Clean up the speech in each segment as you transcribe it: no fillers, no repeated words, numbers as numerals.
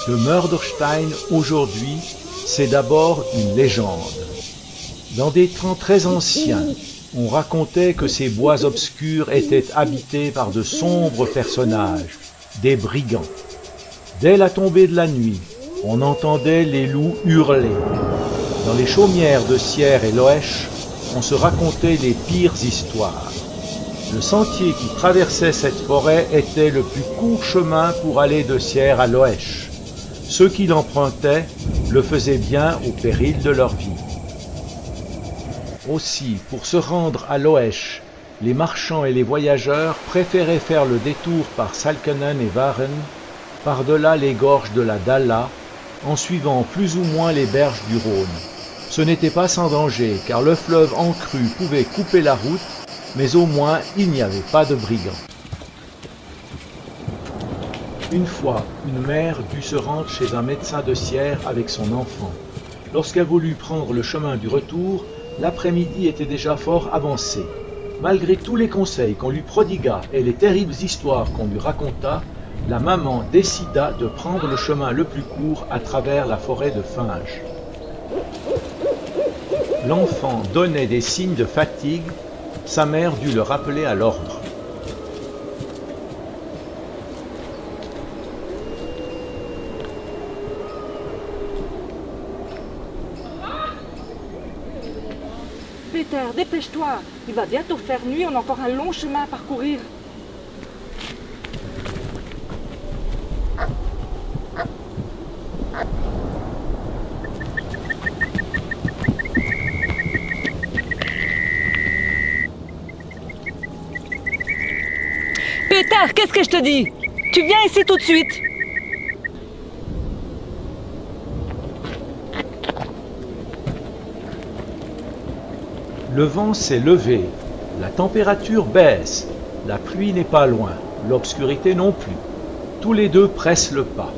Le Mörderstein, aujourd'hui, c'est d'abord une légende. Dans des temps très anciens, on racontait que ces bois obscurs étaient habités par de sombres personnages, des brigands. Dès la tombée de la nuit, on entendait les loups hurler. Dans les chaumières de Sierre et Loèche, on se racontait les pires histoires. Le sentier qui traversait cette forêt était le plus court chemin pour aller de Sierre à Loèche. Ceux qui l'empruntaient le faisaient bien au péril de leur vie. Aussi, pour se rendre à Loèche, les marchands et les voyageurs préféraient faire le détour par Salkenen et Waren, par-delà les gorges de la Dalla, en suivant plus ou moins les berges du Rhône. Ce n'était pas sans danger, car le fleuve en crue pouvait couper la route, mais au moins il n'y avait pas de brigands. Une fois, une mère dut se rendre chez un médecin de Sierre avec son enfant. Lorsqu'elle voulut prendre le chemin du retour, l'après-midi était déjà fort avancé. Malgré tous les conseils qu'on lui prodigua et les terribles histoires qu'on lui raconta, la maman décida de prendre le chemin le plus court à travers la forêt de Finge. L'enfant donnait des signes de fatigue, sa mère dut le rappeler à l'ordre. Peter, dépêche-toi, il va bientôt faire nuit, on a encore un long chemin à parcourir. Peter, qu'est-ce que je te dis? Tu viens ici tout de suite. Le vent s'est levé, la température baisse, la pluie n'est pas loin, l'obscurité non plus. Tous les deux pressent le pas.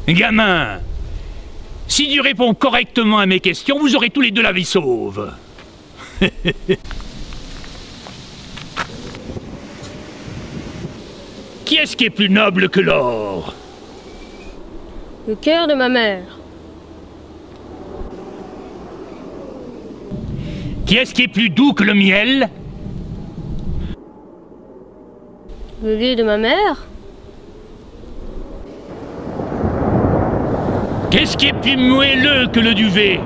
Gamin, si tu réponds correctement à mes questions, vous aurez tous les deux la vie sauve. Qui est-ce qui est plus noble que l'or? Le cœur de ma mère. Qui est-ce qui est plus doux que le miel? Le lait de ma mère. Qu'est-ce qui est plus moelleux que le duvet?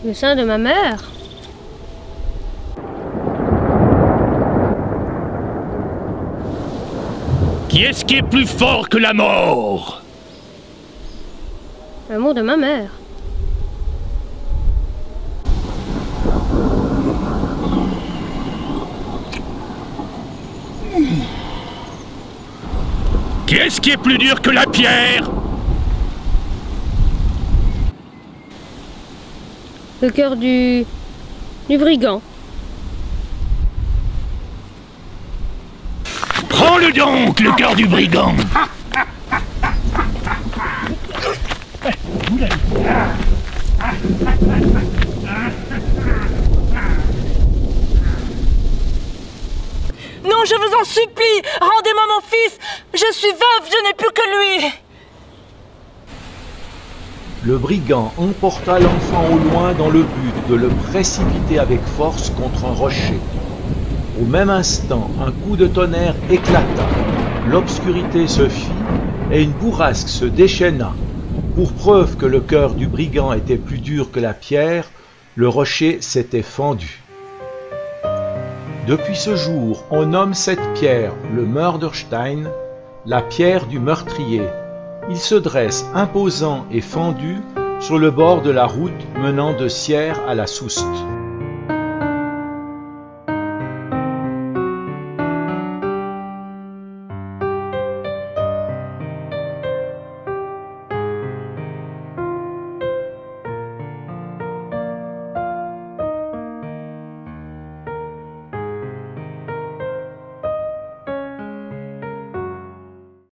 Le sein de ma mère. Qui est-ce qui est plus fort que la mort? L'amour de ma mère. Qui est-ce qui est plus dur que la pierre? Le cœur du brigand. Prends-le donc, le cœur du brigand! Non, je vous en supplie, rendez-moi mon fils. Je suis veuve, je n'ai plus que lui. Le brigand emporta l'enfant au loin dans le but de le précipiter avec force contre un rocher. Au même instant, un coup de tonnerre éclata, l'obscurité se fit et une bourrasque se déchaîna. Pour preuve que le cœur du brigand était plus dur que la pierre, le rocher s'était fendu. Depuis ce jour, on nomme cette pierre le Mörderstein, la pierre du meurtrier. Il se dresse imposant et fendu sur le bord de la route menant de Sierre à la Soust.